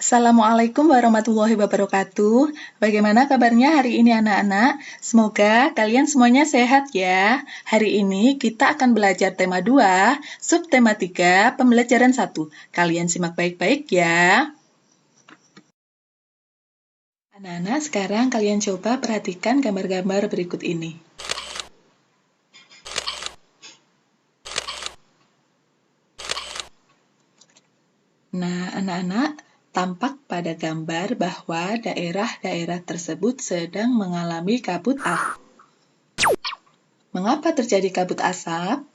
Assalamualaikum warahmatullahi wabarakatuh. Bagaimana kabarnya hari ini anak-anak? Semoga kalian semuanya sehat ya. Hari ini kita akan belajar tema 2, subtema 3, pembelajaran 1. Kalian simak baik-baik ya. Anak-anak, sekarang kalian coba perhatikan gambar-gambar berikut ini. Nah, anak-anak, tampak pada gambar bahwa daerah-daerah tersebut sedang mengalami kabut asap. Mengapa terjadi kabut asap?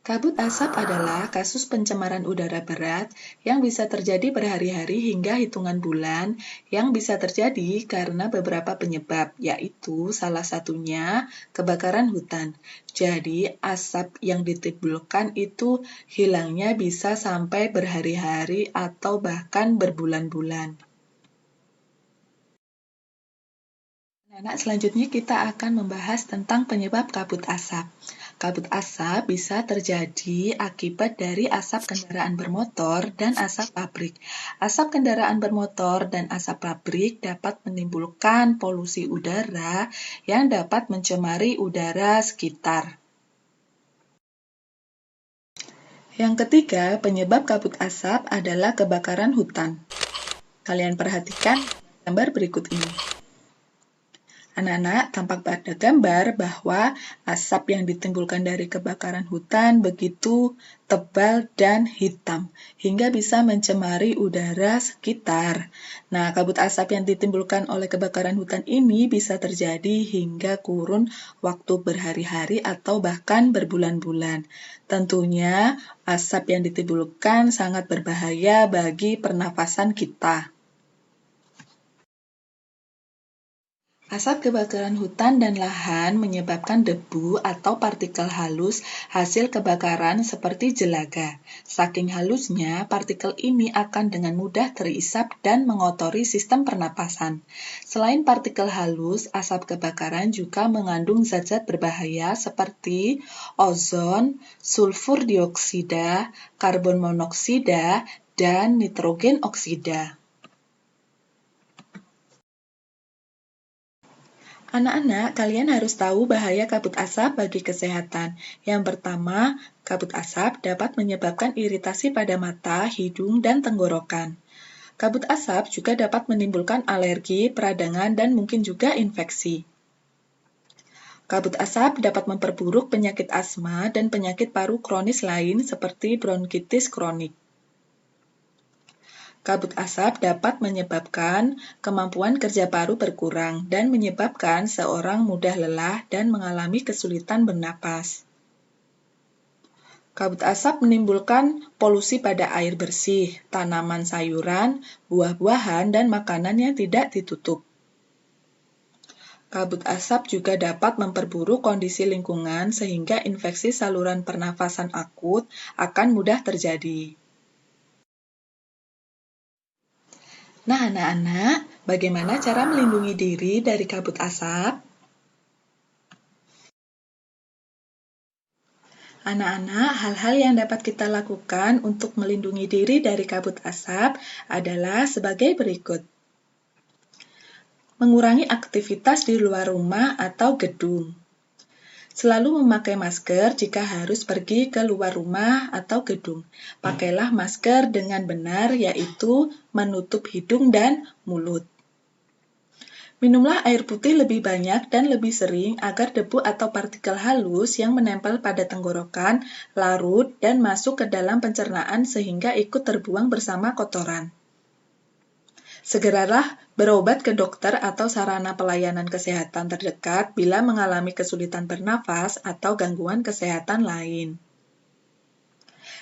Kabut asap adalah kasus pencemaran udara berat yang bisa terjadi berhari-hari hingga hitungan bulan yang bisa terjadi karena beberapa penyebab, yaitu salah satunya kebakaran hutan. Jadi, asap yang ditimbulkan itu hilangnya bisa sampai berhari-hari atau bahkan berbulan-bulan. Anak, selanjutnya kita akan membahas tentang penyebab kabut asap. Kabut asap bisa terjadi akibat dari asap kendaraan bermotor dan asap pabrik. Asap kendaraan bermotor dan asap pabrik dapat menimbulkan polusi udara yang dapat mencemari udara sekitar. Yang ketiga, penyebab kabut asap adalah kebakaran hutan. Kalian perhatikan gambar berikut ini. Anak-anak, tampak pada gambar bahwa asap yang ditimbulkan dari kebakaran hutan begitu tebal dan hitam, hingga bisa mencemari udara sekitar. Nah, kabut asap yang ditimbulkan oleh kebakaran hutan ini bisa terjadi hingga kurun waktu berhari-hari atau bahkan berbulan-bulan. Tentunya, asap yang ditimbulkan sangat berbahaya bagi pernafasan kita. Asap kebakaran hutan dan lahan menyebabkan debu atau partikel halus hasil kebakaran seperti jelaga. Saking halusnya, partikel ini akan dengan mudah terisap dan mengotori sistem pernapasan. Selain partikel halus, asap kebakaran juga mengandung zat-zat berbahaya seperti ozon, sulfur dioksida, karbon monoksida, dan nitrogen oksida. Anak-anak, kalian harus tahu bahaya kabut asap bagi kesehatan. Yang pertama, kabut asap dapat menyebabkan iritasi pada mata, hidung, dan tenggorokan. Kabut asap juga dapat menimbulkan alergi, peradangan, dan mungkin juga infeksi. Kabut asap dapat memperburuk penyakit asma dan penyakit paru kronis lain seperti bronkitis kronik. Kabut asap dapat menyebabkan kemampuan kerja paru berkurang dan menyebabkan seorang mudah lelah dan mengalami kesulitan bernapas. Kabut asap menimbulkan polusi pada air bersih, tanaman sayuran, buah-buahan, dan makanan yang tidak ditutup. Kabut asap juga dapat memperburuk kondisi lingkungan sehingga infeksi saluran pernafasan akut akan mudah terjadi. Nah, anak-anak, bagaimana cara melindungi diri dari kabut asap? Anak-anak, hal-hal yang dapat kita lakukan untuk melindungi diri dari kabut asap adalah sebagai berikut. Mengurangi aktivitas di luar rumah atau gedung. Selalu memakai masker jika harus pergi ke luar rumah atau gedung. Pakailah masker dengan benar, yaitu menutup hidung dan mulut. Minumlah air putih lebih banyak dan lebih sering agar debu atau partikel halus yang menempel pada tenggorokan larut dan masuk ke dalam pencernaan sehingga ikut terbuang bersama kotoran. Segeralah berobat ke dokter atau sarana pelayanan kesehatan terdekat bila mengalami kesulitan bernafas atau gangguan kesehatan lain.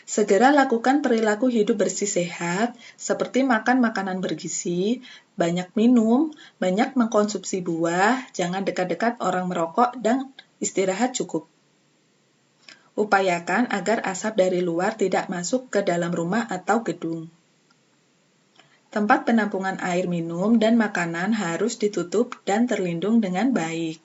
Segera lakukan perilaku hidup bersih sehat, seperti makan makanan bergizi, banyak minum, banyak mengkonsumsi buah, jangan dekat-dekat orang merokok, dan istirahat cukup. Upayakan agar asap dari luar tidak masuk ke dalam rumah atau gedung. Tempat penampungan air minum dan makanan harus ditutup dan terlindung dengan baik.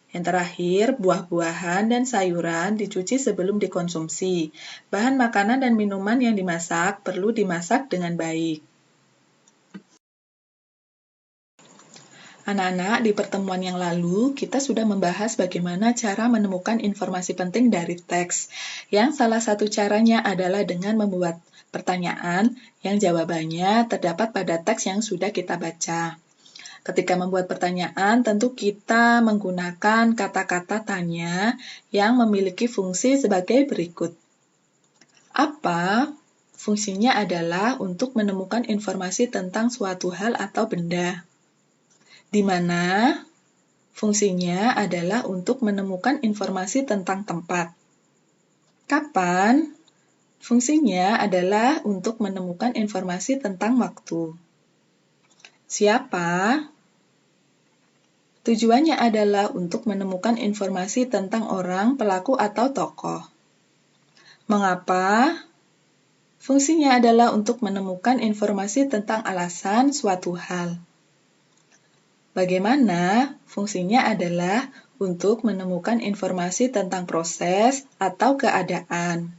Yang terakhir, buah-buahan dan sayuran dicuci sebelum dikonsumsi. Bahan makanan dan minuman yang dimasak perlu dimasak dengan baik. Anak-anak, di pertemuan yang lalu, kita sudah membahas bagaimana cara menemukan informasi penting dari teks, yang salah satu caranya adalah dengan membuat pertanyaan yang jawabannya terdapat pada teks yang sudah kita baca. Ketika membuat pertanyaan, tentu kita menggunakan kata-kata tanya yang memiliki fungsi sebagai berikut. Apa? Fungsinya adalah untuk menemukan informasi tentang suatu hal atau benda. Di mana? Fungsinya adalah untuk menemukan informasi tentang tempat. Kapan? Fungsinya adalah untuk menemukan informasi tentang waktu. Siapa? Tujuannya adalah untuk menemukan informasi tentang orang, pelaku, atau tokoh. Mengapa? Fungsinya adalah untuk menemukan informasi tentang alasan suatu hal. Bagaimana? Fungsinya adalah untuk menemukan informasi tentang proses atau keadaan.